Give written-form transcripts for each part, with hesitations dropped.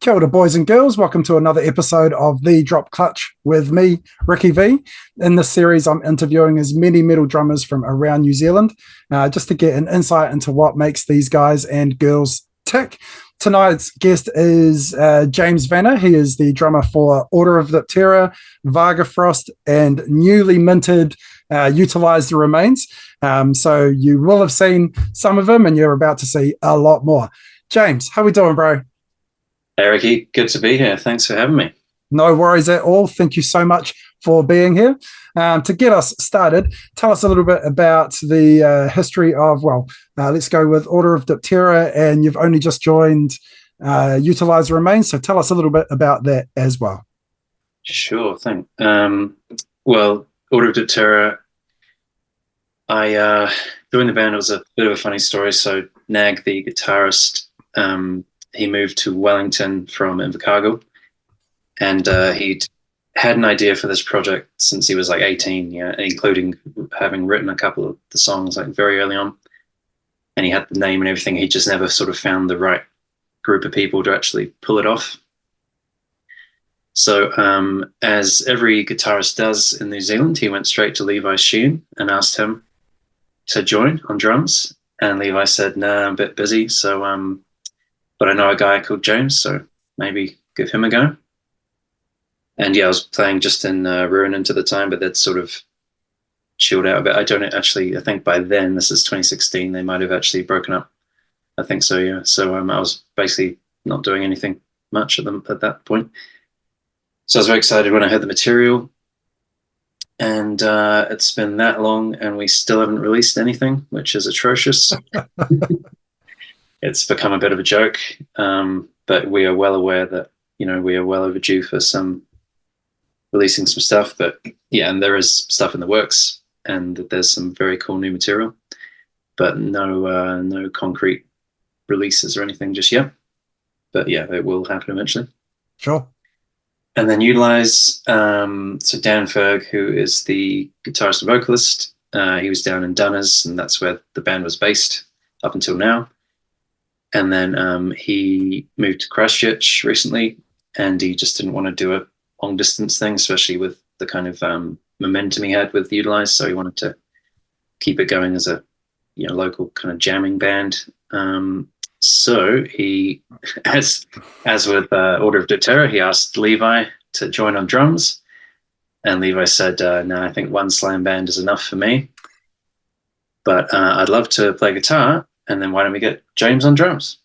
Kia ora, boys and girls. Welcome to another episode of The Drop Clutch with me, Ricky V. In this series, I'm interviewing as many metal drummers from around New Zealand just to get an insight into what makes these guys and girls tick. Tonight's guest is James VANNER. He is the drummer for Order of Diptera, Vargafrost, and newly minted Utilise the Remains. So you will have seen some of them, and you're about to see a lot more. James, how we doing, bro? Hey, Ricky, good to be here. Thanks for having me. No worries at all. Thank you so much for being here. To get us started, tell us a little bit about the history of, let's go with Order of Diptera, and you've only just joined Utilise the Remains, so tell us a little bit about that as well. Sure thing. Well, Order of Diptera, I joined the band. It was a bit of a funny story. So Nag, the guitarist, he moved to Wellington from Invercargill, and he'd had an idea for this project since he was like 18, including having written a couple of the songs like very early on. And he had the name and everything. He just never sort of found the right group of people to actually pull it off. So as every guitarist does in New Zealand, he went straight to Levi Sheehan and asked him to join on drums. And Levi said, "No, I'm a bit busy. So, but I know a guy called James, so maybe give him a go." And yeah, I was playing just in Ruinant at the time, but they'd sort of chilled out a bit. I think by then, this is 2016, they might have actually broken up. I think so, yeah. So I was basically not doing anything much at that point. So I was very excited when I heard the material, and it's been that long and we still haven't released anything, which is atrocious. It's become a bit of a joke, but we are well aware that, we are well overdue for releasing some stuff. But yeah, and there is stuff in the works, and there's some very cool new material, but no concrete releases or anything just yet. But yeah, it will happen eventually. Sure. And then Utilise, so Dan Ferg, who is the guitarist and vocalist, he was down in Dunners, and that's where the band was based up until now. And then he moved to Christchurch recently, and he just didn't want to do a long distance thing, especially with the kind of momentum he had with Utilise. So he wanted to keep it going as a local kind of jamming band. So he, as with Order of Diptera, he asked Levi to join on drums, and Levi said, "No, I think one slam band is enough for me, but I'd love to play guitar, and then why don't we get James on drums?"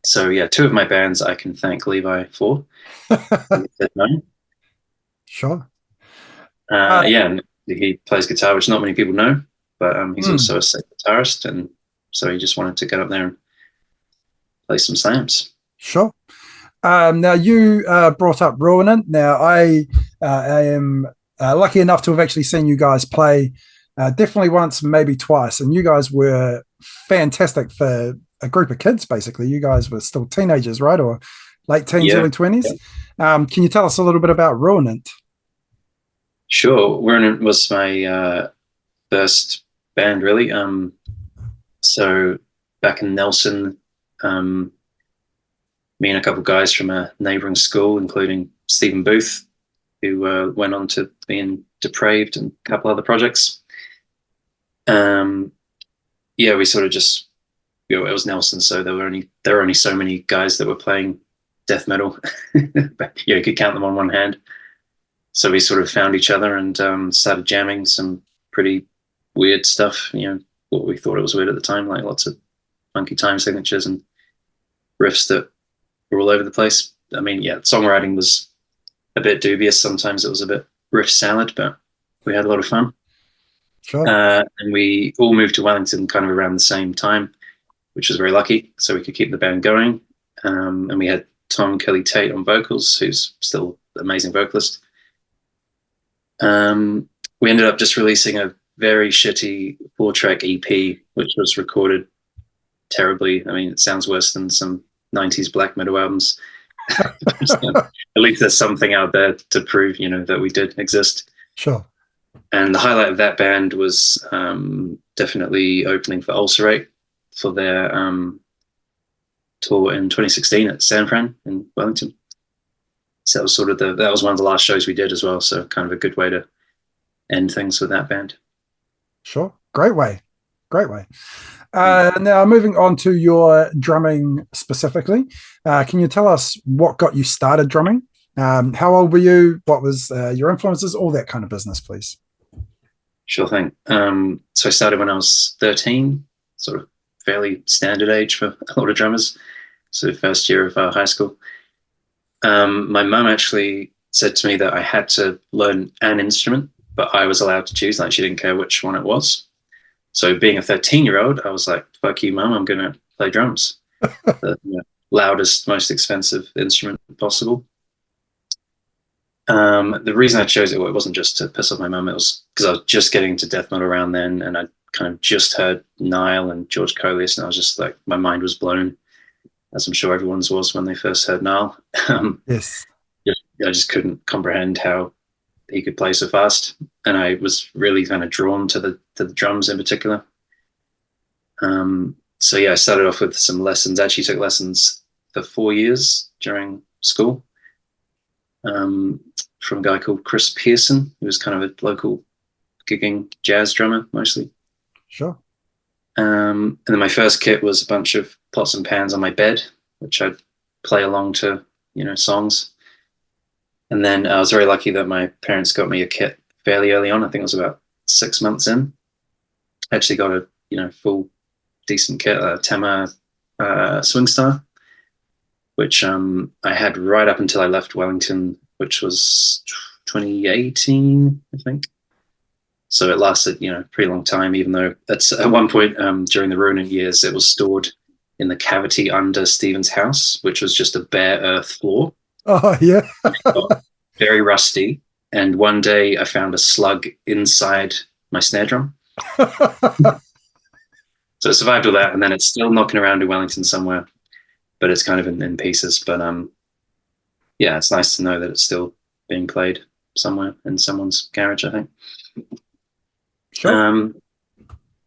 So yeah, two of my bands I can thank Levi for. He said no. Sure. Yeah, and he plays guitar, which not many people know, but he's also a sick guitarist, and so he just wanted to get up there and play some slams. Sure. Now you brought up Ruinant. Now I am lucky enough to have actually seen you guys play definitely once, maybe twice, and you guys were fantastic for a group of kids. Basically, you guys were still teenagers, right, or late teens, early 20s. Yeah. Can you tell us a little bit about Ruinant? Sure. Ruinant was my first band, really. So back in Nelson, me and a couple of guys from a neighbouring school, including Stephen Booth, who went on to be in Depraved and a couple other projects. Yeah, we sort of just, it was Nelson, so there were only so many guys that were playing death metal. But, you could count them on one hand. So we sort of found each other and started jamming some pretty weird stuff. What we thought it was weird at the time, like lots of funky time signatures and riffs that were all over the place. I mean, yeah, songwriting was a bit dubious. Sometimes it was a bit riff salad, but we had a lot of fun. Sure. And we all moved to Wellington kind of around the same time, which was very lucky. So we could keep the band going. And we had Tom Kelly Tate on vocals, who's still an amazing vocalist. We ended up just releasing a very shitty 4-track EP, which was recorded terribly. I mean, it sounds worse than some 90s black metal albums. At least there's something out there to prove, that we did exist. Sure. And the highlight of that band was definitely opening for Ulcerate for their tour in 2016 at San Fran in Wellington. So that was sort of that was one of the last shows we did as well. So kind of a good way to end things with that band. Sure. Great way. Great way. Now, moving on to your drumming specifically, can you tell us what got you started drumming? How old were you? What was your influences? All that kind of business, please. Sure thing. So I started when I was 13, sort of fairly standard age for a lot of drummers. So first year of high school. My mum actually said to me that I had to learn an instrument, but I was allowed to choose. Like, she didn't care which one it was. So being a 13-year-old, I was like, fuck you, mum, I'm going to play drums. The loudest, most expensive instrument possible. The reason I chose it, well, it wasn't just to piss off my mum. It was because I was just getting into death metal around then, and I kind of just heard Nile and George Colius, and I was just like, my mind was blown, as I'm sure everyone's was when they first heard Nile. Yes. I just couldn't comprehend how he could play so fast, and I was really kind of drawn to the drums in particular. So yeah, I started off with some lessons. I actually took lessons for 4 years during school. From a guy called Chris Pearson, who was kind of a local gigging jazz drummer mostly. Sure. And then my first kit was a bunch of pots and pans on my bed, which I'd play along to, songs. And then I was very lucky that my parents got me a kit fairly early on. I think it was about 6 months in. I actually got a, full decent kit, a Tema Swing Star, which I had right up until I left Wellington, which was 2018, I think. So it lasted, a pretty long time, even though at one point during the Ronin years, it was stored in the cavity under Stephen's house, which was just a bare earth floor. Oh, yeah. Very rusty. And one day I found a slug inside my snare drum. So it survived all that, and then it's still knocking around in Wellington somewhere, but it's kind of in pieces. But yeah, it's nice to know that it's still being played somewhere in someone's garage, I think. Sure.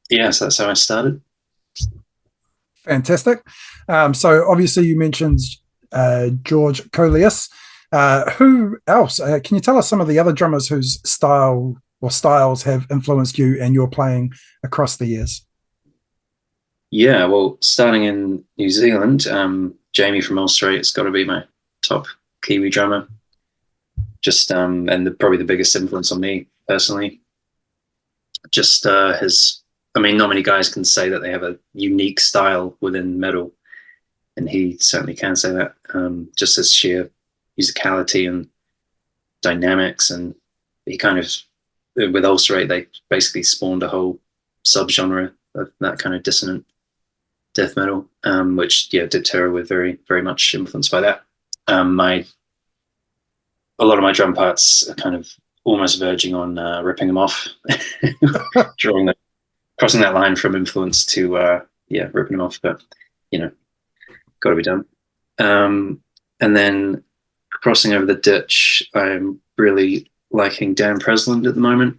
Yeah, so that's how I started. Fantastic. So obviously you mentioned George Colius. Who else? Can you tell us some of the other drummers whose style or styles have influenced you and your playing across the years? Yeah, well, starting in New Zealand, Jamie from Ulster has got to be my top Kiwi drummer. Just and probably the biggest influence on me personally. Just not many guys can say that they have a unique style within metal, and he certainly can say that. Just his sheer musicality and dynamics, and he kind of, with Ulcerate, they basically spawned a whole subgenre of that kind of dissonant death metal, which Diptera were very, very much influenced by that. A lot of my drum parts are kind of almost verging on ripping them off, crossing that line from influence to ripping them off, but got to be done. And then crossing over the ditch, I'm really liking Dan Presland at the moment.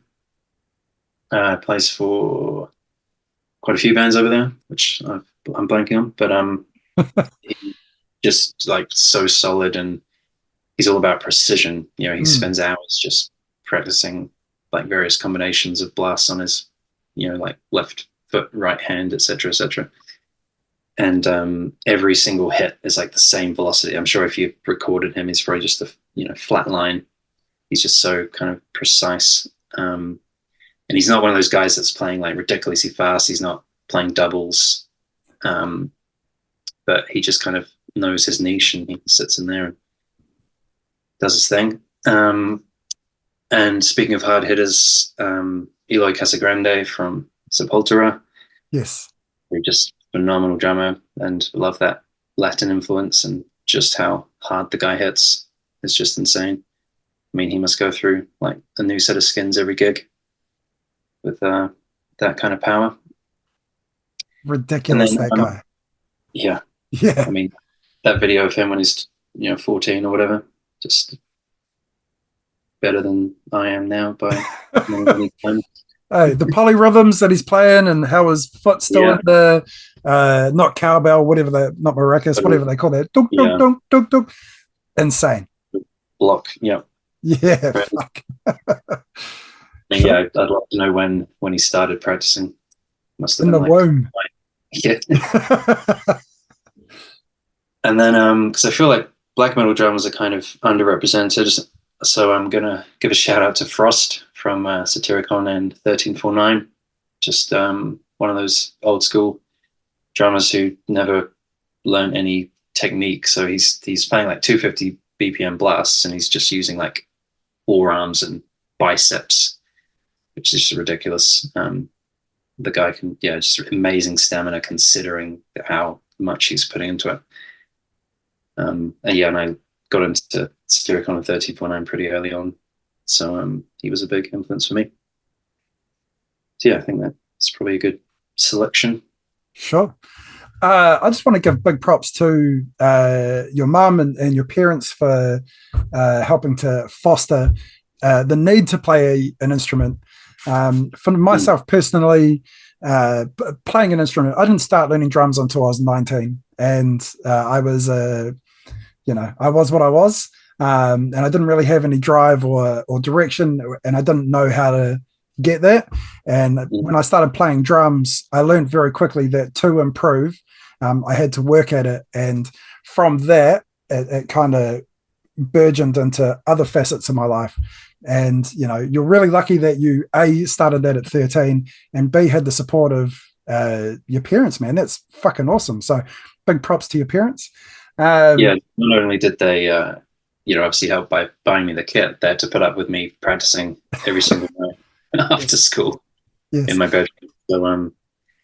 Plays for quite a few bands over there, which I'm blanking on, but he's just like so solid, and he's all about precision. He spends hours just practicing like various combinations of blasts on his, like left foot, right hand, etc., etc. And every single hit is like the same velocity. I'm sure if you recorded him, he's probably just a flat line. He's just so kind of precise. And he's not one of those guys that's playing like ridiculously fast. He's not playing doubles. But he just kind of knows his niche, and he sits in there and does his thing. And speaking of hard hitters, Eloy Casagrande from Sepultura. Yes. Just phenomenal drummer, and love that Latin influence, and just how hard the guy hits is just insane. I mean, he must go through like a new set of skins every gig with that kind of power. Ridiculous, then, that guy. Yeah. Yeah. I mean, that video of him when he's 14 or whatever, just better than I am now by many times. Hey, the polyrhythms that he's playing and how his foot's doing Yeah, the not cowbell, whatever they not maracas, but whatever they call that. Dunk, dunk, yeah, dunk, dunk, dunk. Insane. block. Yeah, Yeah, right. fuck. And Sure. yeah, I'd like to know when he started practicing. Must have In been the like, womb. yeah. And then because I feel like black metal drummers are kind of underrepresented, so I'm gonna give a shout out to Frost from Satyricon and 1349. Just one of those old school drummers who never learned any technique. So he's playing like 250 BPM blasts, and he's just using like forearms and biceps, which is just ridiculous. The guy can, yeah, just amazing stamina considering how much he's putting into it. And yeah, and I got into Satyricon and 1349 pretty early on, so he was a big influence for me. So yeah, I think that's probably a good selection. Sure. I just want to give big props to your mum and your parents for helping to foster the need to play an instrument. For Mm. myself personally, playing an instrument, I didn't start learning drums until I was 19, and I was, I was what I was, and I didn't really have any drive or direction, and I didn't know how to get that. And Mm. when I started playing drums, I learned very quickly that to improve, I had to work at it. And from that, it kind of burgeoned into other facets of my life. And, you're really lucky that you, A, started that at 13, and B, had the support of your parents, man. That's fucking awesome. So big props to your parents. Yeah, Um, not only did they, obviously help by buying me the kit, they had to put up with me practicing every single night after yes, school in yes. my bedroom. So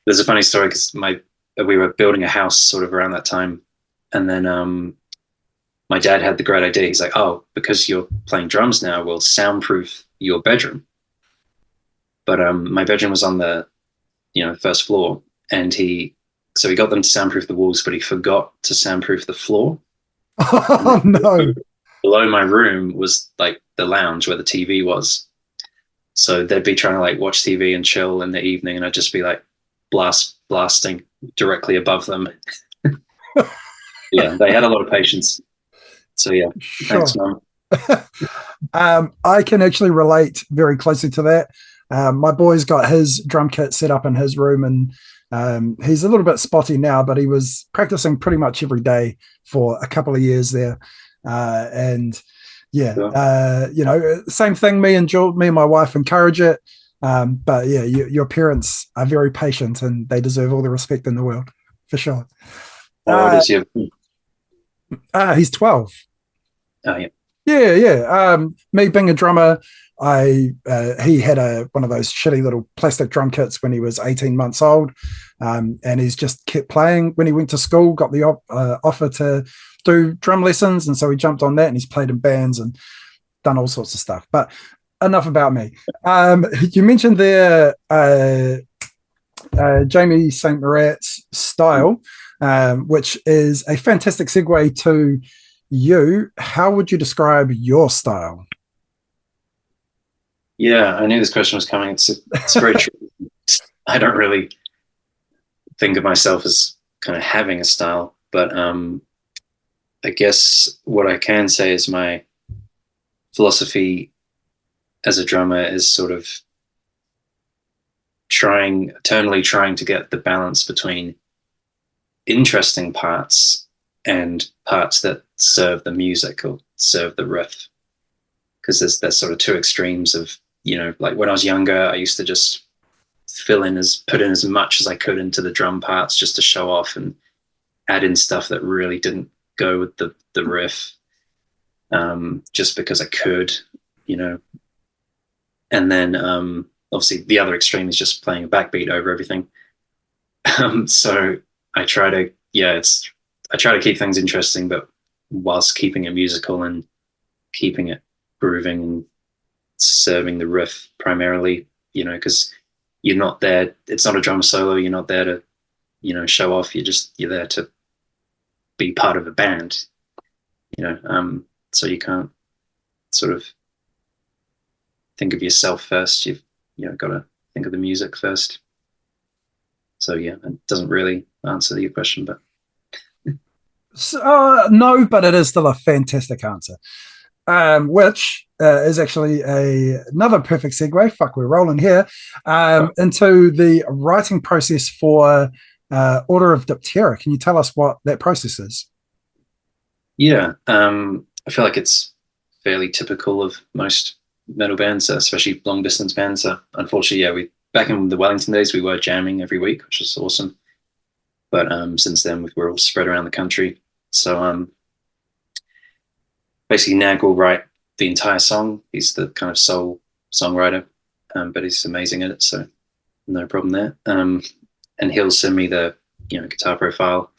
there's a funny story because my we were building a house sort of around that time, and then my dad had the great idea. He's like, "Oh, because you're playing drums now, we'll soundproof your bedroom." But my bedroom was on the first floor, and he got them to soundproof the walls, but he forgot to soundproof the floor. And Oh, no. below my room was like the lounge where the TV was. So they'd be trying to like watch TV and chill in the evening, and I'd just be like blasting directly above them. Yeah, they had a lot of patience. So yeah, thanks, Sure. mom. I can actually relate very closely to that. My boy's got his drum kit set up in his room, and he's a little bit spotty now, but he was practicing pretty much every day for a couple of years there. And yeah, Yeah. same thing. Me and my wife encourage it. But yeah, your parents are very patient, and they deserve all the respect in the world for sure. How old Uh, is you? he's 12. Oh yeah. Yeah, yeah. Me being a drummer, I he had a one of those shitty little plastic drum kits when he was 18 months old, and he's just kept playing. When he went to school, got the offer to do drum lessons, and so he jumped on that, and he's played in bands and done all sorts of stuff. But enough about me. You mentioned there Jamie St. Murat's style, which is a fantastic segue to you. How would you describe your style? Yeah, I knew this question was coming. It's very true. I don't really think of myself as kind of having a style, but I guess what I can say is my philosophy as a drummer is sort of eternally trying to get the balance between interesting parts and parts that serve the music or serve the riff. Because there's sort of two extremes of, like when I was younger, I used to just put in as much as I could into the drum parts just to show off and add in stuff that really didn't go with the riff, just because I could, you know. And then obviously the other extreme is just playing a backbeat over everything. So I try to, yeah, I try to keep things interesting, but whilst keeping it musical and keeping it grooving and serving the riff primarily, because you're not there. It's not a drum solo. You're not there to, show off. You're there to be part of a band, so you can't sort of think of yourself first. You've, got to think of the music first. So yeah, it doesn't really answer your question, but So, no, but it is still a fantastic answer. Which is actually another perfect segue. Fuck, we're rolling here into the writing process for Order of Diptera. Can you tell us what that process is? yeah, I feel like it's fairly typical of most metal bands, especially long distance bands. Unfortunately, yeah, we back in the Wellington days we were jamming every week, which was awesome. But since then we're all spread around the country. So basically, Nag will write the entire song. He's the kind of sole songwriter, but he's amazing at it, so no problem there. And he'll send me the guitar profile.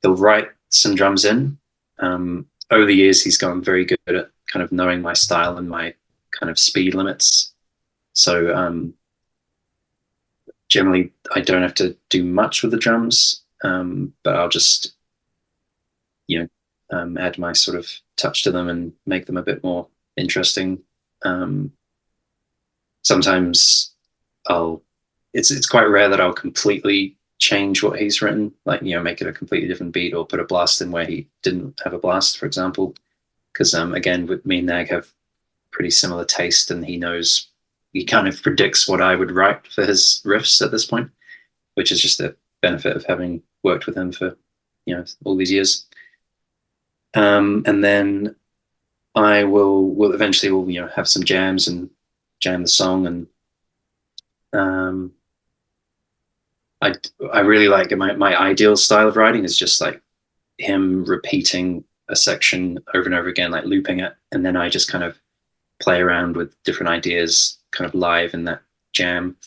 He'll write some drums in. Over the years, he's gotten very good at kind of knowing my style and my kind of speed limits. So generally, I don't have to do much with the drums, but I'll just add my sort of touch to them and make them a bit more interesting. Sometimes it's quite rare that I'll completely change what he's written, like make it a completely different beat or put a blast in where he didn't have a blast, for example. Because again, with me and Nag have pretty similar taste, and he kind of predicts what I would write for his riffs at this point, which is just the benefit of having worked with him for all these years. And then we'll eventually have some jams and jam the song, and I really like my ideal style of writing is just like him repeating a section over and over again, like looping it, and then I just kind of play around with different ideas kind of live in that jam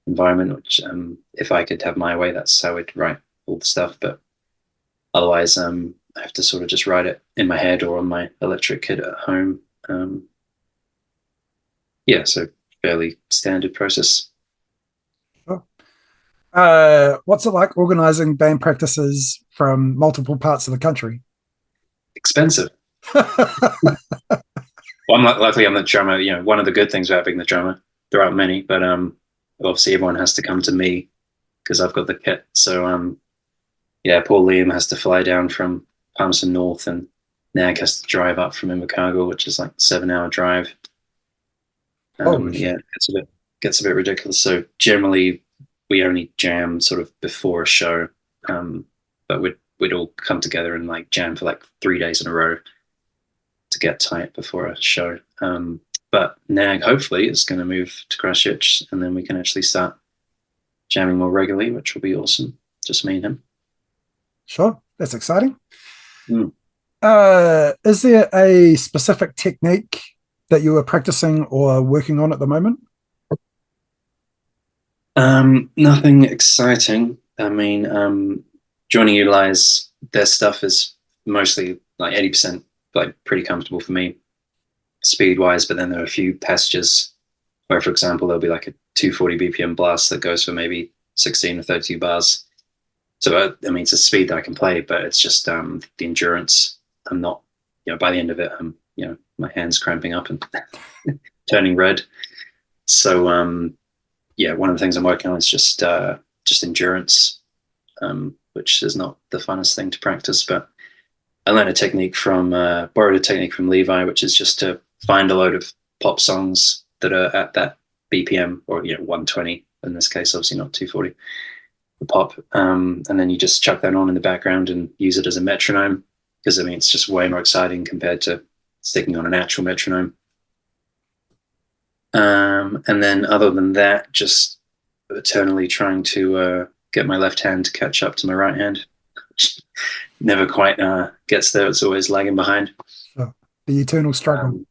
environment, which if I could have my way, that's how I'd write all the stuff. But otherwise I have to sort of just write it in my head or on my electric kit at home. So fairly standard process. What's it like organizing band practices from multiple parts of the country? Expensive. Well, luckily I'm the drummer. One of the good things about being the drummer, there aren't many, but obviously everyone has to come to me because I've got the kit. So poor Liam has to fly down from Palmerston North, and Nag has to drive up from Invercargill, which is like a 7-hour drive. It gets a bit ridiculous. So generally we only jam sort of before a show, but we'd all come together and like jam for like 3 days in a row to get tight before a show. But Nag hopefully is going to move to Christchurch, and then we can actually start jamming more regularly, which will be awesome. Just me and him. Sure, that's exciting. Is there a specific technique that you are practicing or working on at the moment? Nothing exciting. I mean, joining Utilise, their stuff is mostly like 80% like pretty comfortable for me speed wise, but then there are a few passages where, for example, there'll be like a 240 BPM blast that goes for maybe 16 or 32 bars. So I mean, it's a speed that I can play, but it's just the endurance. I'm not, by the end of it, my hands cramping up and turning red. So one of the things I'm working on is just endurance, which is not the funnest thing to practice. But I learned borrowed a technique from Levi, which is just to find a load of pop songs that are at that BPM, or 120 in this case, obviously not 240 for pop, and then you just chuck that on in the background and use it as a metronome, because I mean it's just way more exciting compared to sticking on an actual metronome. And then other than that, just eternally trying to get my left hand to catch up to my right hand, which never quite gets there. It's always lagging behind. Sure. The eternal struggle.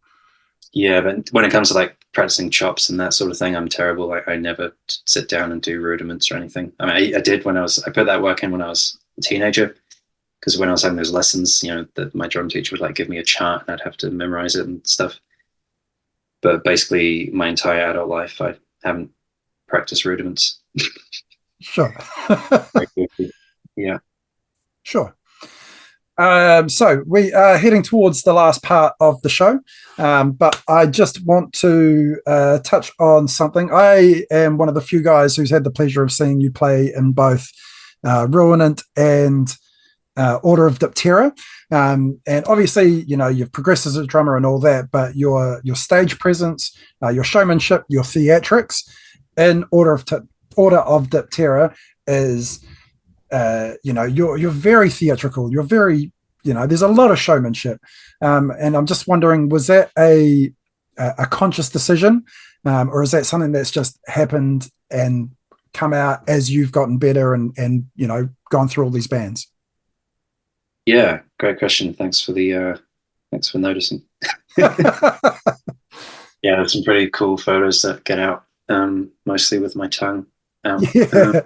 But when it comes to like practicing chops and that sort of thing, I'm terrible. I never sit down and do rudiments or anything. I mean, I did I put that work in when I was a teenager, because when I was having those lessons, my drum teacher would like give me a chart and I'd have to memorize it and stuff. But basically my entire adult life, I haven't practiced rudiments. Sure. Yeah. Sure. So we are heading towards the last part of the show, but I just want to touch on something. I am one of the few guys who's had the pleasure of seeing you play in both Ruinant and Order of Diptera. And obviously, you've progressed as a drummer and all that, but your stage presence, your showmanship, your theatrics in Order of Diptera is you're very theatrical. You're very, there's a lot of showmanship. And I'm just wondering, was that a conscious decision, or is that something that's just happened and come out as you've gotten better and gone through all these bands? Yeah, great question. Thanks for noticing. Yeah, there's some pretty cool photos that get out, mostly with my tongue out. Yeah,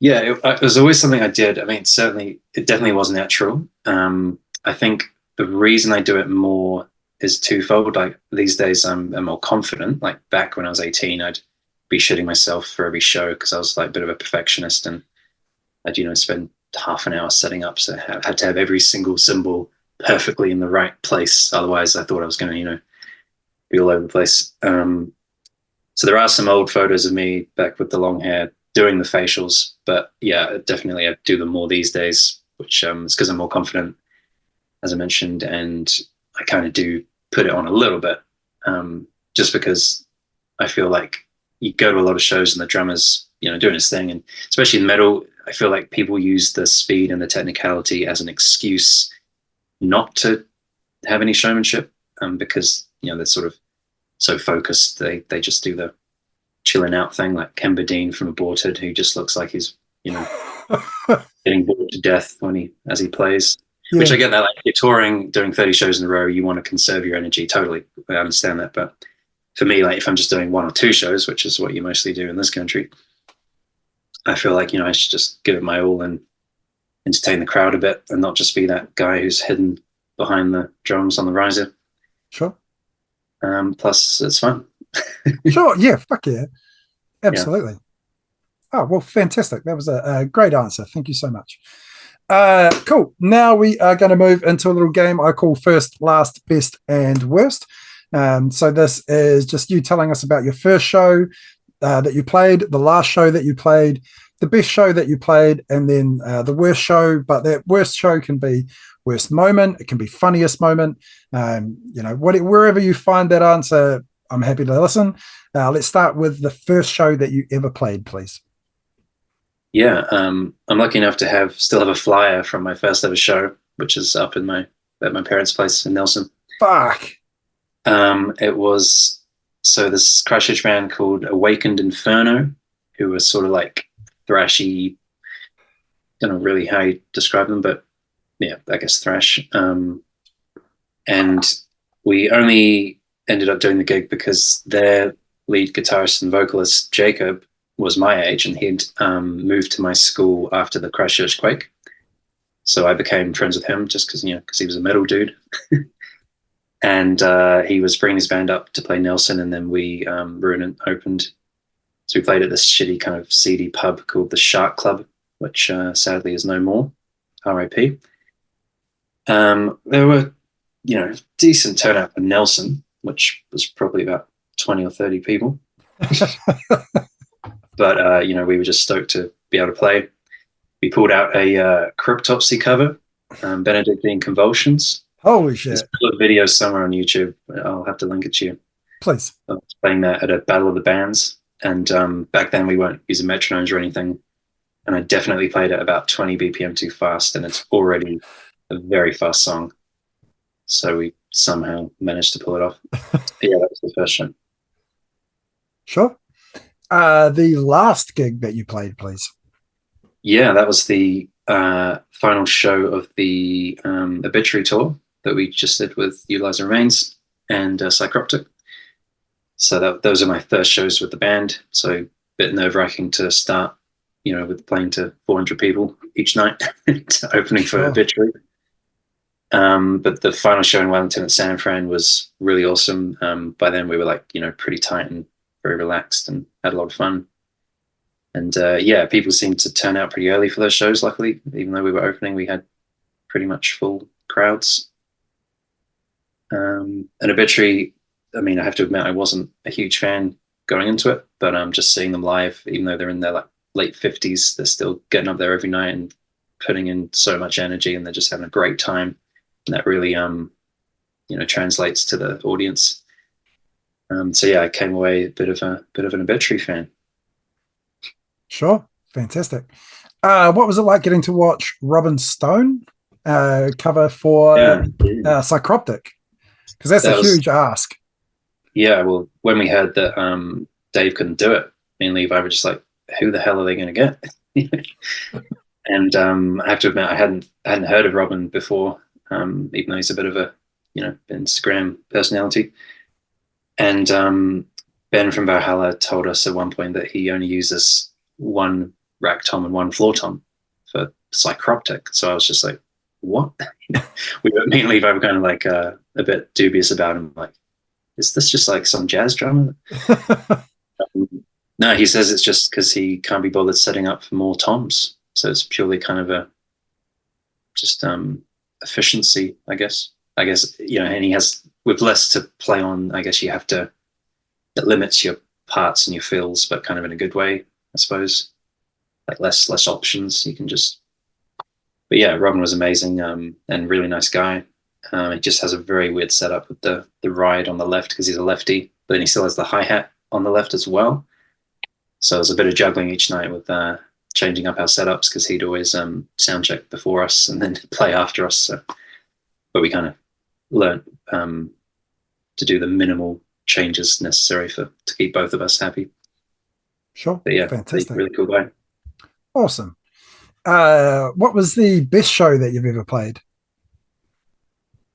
Yeah, it was always something I did. I mean, certainly, it definitely was natural. I think the reason I do it more is twofold. Like these days, I'm more confident. Like back when I was 18, I'd be shitting myself for every show because I was like a bit of a perfectionist, and I'd spend half an hour setting up. So I had to have every single symbol perfectly in the right place. Otherwise, I thought I was going to be all over the place. So there are some old photos of me back with the long hair doing the facials, but yeah, definitely I do them more these days, which is because I'm more confident, as I mentioned, and I kind of do put it on a little bit, just because I feel like you go to a lot of shows and the drummer's doing his thing, and especially in metal, I feel like people use the speed and the technicality as an excuse not to have any showmanship, because they're sort of so focused, they just do the chilling out thing, like Kemba Dean from Aborted, who just looks like he's getting bored to death as he plays. yeah, Which I get that, like you're touring, doing 30 shows in a row, you want to conserve your energy. Totally, I understand that. But for me, like if I'm just doing one or two shows, which is what you mostly do in this country, I feel like I should just give it my all and entertain the crowd a bit, and not just be that guy who's hidden behind the drums on the riser. sure, Plus, it's fun. sure, yeah, fuck yeah, Yeah. absolutely. Oh well, fantastic. That was a great answer. Thank you so much. Cool. Now we are going to move into a little game I call First, Last, Best, and Worst. So this is just you telling us about your first show that you played, the last show that you played, the best show that you played, and then the worst show. But that worst show can be worst moment. It can be funniest moment. Wherever you find that answer, I'm happy to listen. Let's start with the first show that you ever played, please. Yeah, I'm lucky enough to still have a flyer from my first ever show, which is up at my parents' place in Nelson. Fuck. It was this Christchurch band called Awakened Inferno, who was sort of like thrashy. Don't know really how you describe them, but yeah, I guess thrash. And we only ended up doing the gig because their lead guitarist and vocalist Jacob was my age, and he'd moved to my school after the Christchurch quake. So I became friends with him just because he was a metal dude. And he was bringing his band up to play Nelson, and then we Ruinant opened. So we played at this shitty kind of seedy pub called the Shark Club, which sadly is no more. R.I.P. There were, decent turnout for Nelson, which was probably about 20 or 30 people. But we were just stoked to be able to play. We pulled out a Cryptopsy cover, Benedictine Convulsions. Holy shit. There's a video somewhere on YouTube. I'll have to link it to you. Please. I was playing that at a Battle of the Bands, and back then we weren't using metronomes or anything, and I definitely played it about 20 BPM too fast, and it's already a very fast song. So we somehow managed to pull it off. Yeah, that was the first show. Sure. The last gig that you played, please. Yeah, that was the final show of the Obituary tour that we just did with Utilise Remains and Psychroptic. So those are my first shows with the band. So a bit nerve-wracking to start, with playing to 400 people each night, opening for Obituary. But the final show in Wellington at San Fran was really awesome. By then we were pretty tight and very relaxed and had a lot of fun. And people seemed to turn out pretty early for those shows. Luckily, even though we were opening, we had pretty much full crowds. And Obituary, I mean, I have to admit, I wasn't a huge fan going into it, but just seeing them live, even though they're in their like late 50s, they're still getting up there every night and putting in so much energy, and they're just having a great time. And that really, translates to the audience. So yeah, I came away a bit of an Obituary fan. Sure. Fantastic. What was it like getting to watch Robin Stone cover for Yeah, Psychroptic? Because that's that a was huge ask. yeah. Well, when we heard that Dave couldn't do it, me and Levi were just like, "Who the hell are they going to get?" And I have to admit, I hadn't heard of Robin before, even though he's a bit of a Instagram personality. And Ben from Valhalla told us at one point that he only uses one rack tom and one floor tom for Psychroptic. So I was just like, what? Me and Levi were kind of like a bit dubious about him. Like, is this just like some jazz drummer? No, he says it's just because he can't be bothered setting up for more toms. So it's purely kind of a just efficiency, I guess. And he has, with less to play on, I guess it limits your parts and your fills, but kind of in a good way, I suppose. Like less options. You can just. But yeah, Robin was amazing and really nice guy. He just has a very weird setup with the ride on the left because he's a lefty, but then he still has the hi-hat on the left as well. So there's a bit of juggling each night with changing up our setups because he'd always sound check before us and then play after us. So, but we kind of learned to do the minimal changes necessary to keep both of us happy. Sure. But yeah, Fantastic. really cool guy. Awesome. What was the best show that you've ever played?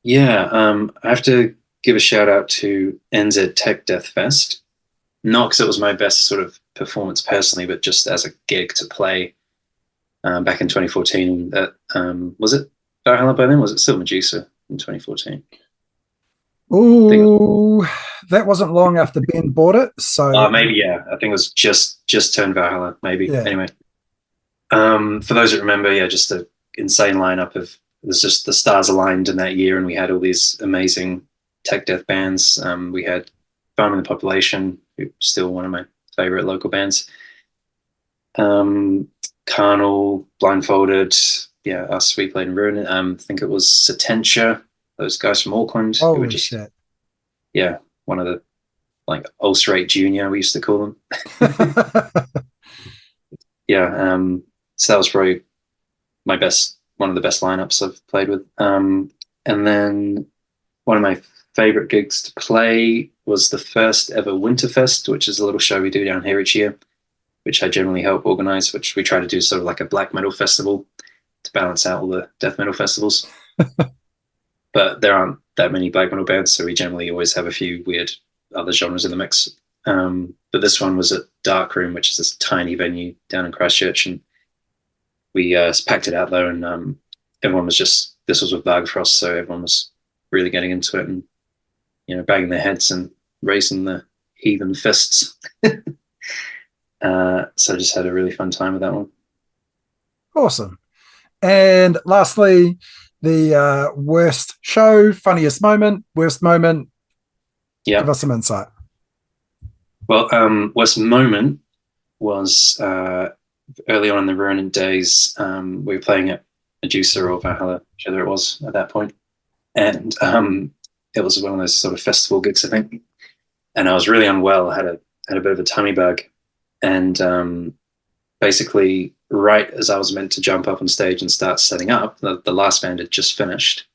Yeah, I have to give a shout out to NZ Tech Death Fest. Not because it was my best sort of performance personally, but just as a gig to play back in 2014. Was it Valhalla by then? Was it still Medusa in 2014? Oh, that wasn't long after Ben bought it. So Maybe, yeah. I think it was just turned Valhalla, maybe. yeah. Anyway, for those that remember, yeah, just an insane lineup of. There's just the stars aligned in that year, and we had all these amazing tech death bands. We had Farming the Population, who's still one of my favorite local bands. Carnal, Blindfolded, yeah, us. We played in Ruin. I think it was Satentia, those guys from Auckland, who were Holy just shit. yeah, one of the like Ulcerate Junior, we used to call them. Yeah, so that was probably one of the best lineups I've played with. And then one of my favorite gigs to play was the first ever Winterfest, which is a little show we do down here each year, which I generally help organize, which we try to do sort of like a black metal festival to balance out all the death metal festivals. But there aren't that many black metal bands, so we generally always have a few weird other genres in the mix. But this one was at Dark Room, which is this tiny venue down in Christchurch, and we packed it out though, and everyone was this was with Vargafrost, so everyone was really getting into it and banging their heads and raising the heathen fists. So I just had a really fun time with that one. Awesome. And lastly, the worst show, funniest moment, worst moment. Yeah. Give us some insight. Well, worst moment was early on in the Ronin days. We were playing at Medusa or Valhalla, whichever it was at that point. And it was one of those sort of festival gigs, I think. And I was really unwell. I had a bit of a tummy bug. And basically, right as I was meant to jump up on stage and start setting up, the last band had just finished.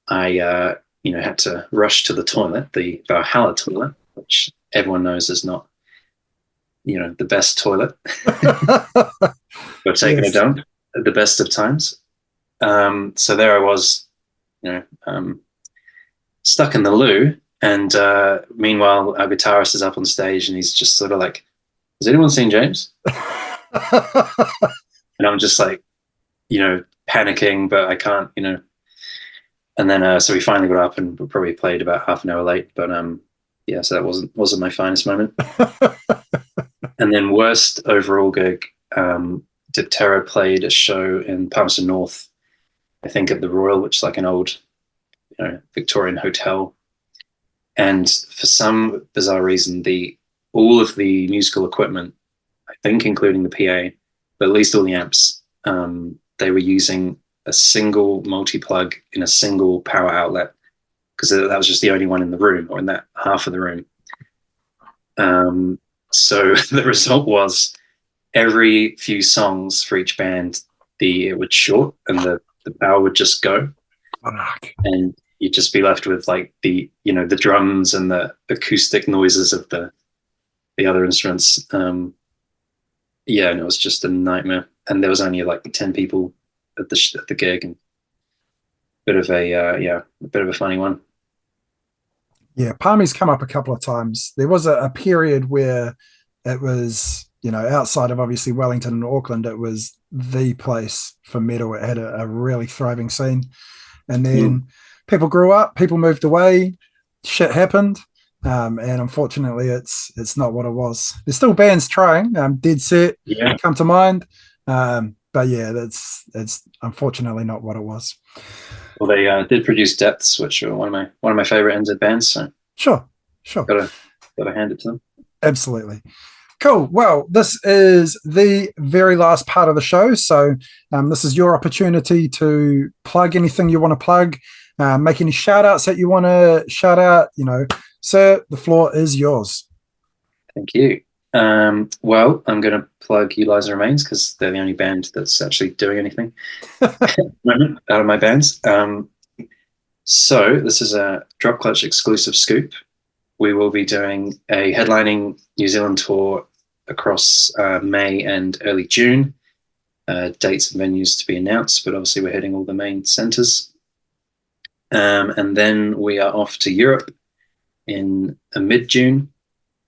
I had to rush to the toilet, the Valhalla toilet, which everyone knows is not the best toilet. We're taking a dump at the best of times. So there I was, stuck in the loo. And meanwhile, our guitarist is up on stage and he's just sort of like, has anyone seen James? And I'm just like, panicking, but I can't, And then so we finally got up and probably played about half an hour late. But yeah, so that wasn't my finest moment. And then worst overall gig, Diptera played a show in Palmerston North I think, at the Royal, which is like an old, Victorian hotel. And for some bizarre reason, all of the musical equipment, I think, including the PA, but at least all the amps, they were using a single multi-plug in a single power outlet, because that was just the only one in the room, or in that half of the room. So the result was, every few songs for each band, it would short and the power would just go. Fuck. And you'd just be left with like the drums and the acoustic noises of the other instruments. And it was just a nightmare. And there was only like 10 people at the gig, and a bit of a funny one. Yeah, Palmy's come up a couple of times. There was a period where it was, outside of obviously Wellington and Auckland, it was the place for metal. It had a really thriving scene. And then people grew up, people moved away, shit happened. And unfortunately, it's not what it was. There's still bands trying. Dead Set come to mind. But yeah, it's unfortunately not what it was. Well, they did produce Depths, which are one of my favorite NZ bands. So sure, gotta hand it to them. Absolutely. Cool. Well, this is the very last part of the show. So this is your opportunity to plug anything you want to plug, make any shout outs that you want to shout out. Sir, the floor is yours. Thank you. Well, I'm going to plug Utilise Remains, because they're the only band that's actually doing anything at the moment out of my bands. So this is a Drop Clutch exclusive scoop. We will be doing a headlining New Zealand tour across May and early June. Dates and venues to be announced, but obviously we're hitting all the main centres. And then we are off to Europe in mid-June,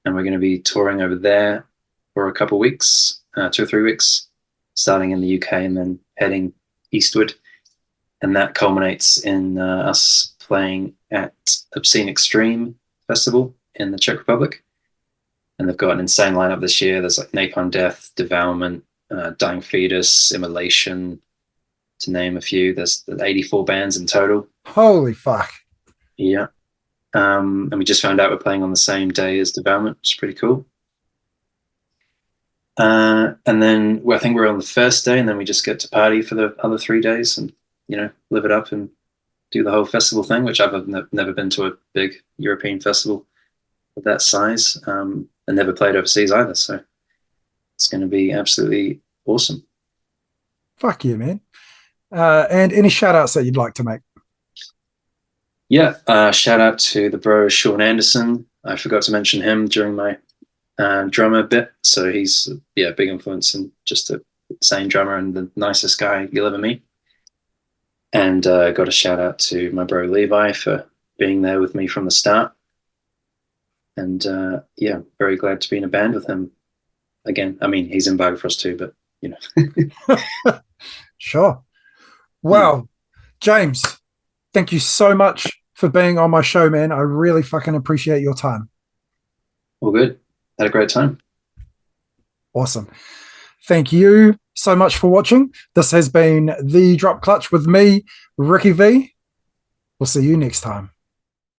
and we're going to be touring over there for a couple of weeks, 2 or 3 weeks, starting in the UK and then heading eastward. And that culminates in us playing at Obscene Extreme Festival in the Czech Republic. And they've got an insane lineup this year. There's like Napalm Death, Devourment, Dying Fetus, Immolation, to name a few. There's 84 bands in total. Holy fuck. Yeah. And we just found out we're playing on the same day as Devourment, which is pretty cool. And then I think we're on the first day, and then we just get to party for the other 3 days and, live it up and do the whole festival thing, which I've never been to a big European festival of that size, and never played overseas either. So it's going to be absolutely awesome. Fuck you, man. And any shout outs that you'd like to make? Yeah, shout out to the bro Sean Anderson. I forgot to mention him during my drummer bit. So he's a big influence, and just a insane drummer and the nicest guy you'll ever meet. And got a shout out to my bro Levi for being there with me from the start. And very glad to be in a band with him again. I mean, he's in Vargafrost too, but Sure. Well, James, thank you so much for being on my show, man. I really fucking appreciate your time. All good. Had a great time. Awesome. Thank you so much for watching. This has been The Drop Clutch with me, Ricky V. We'll see you next time.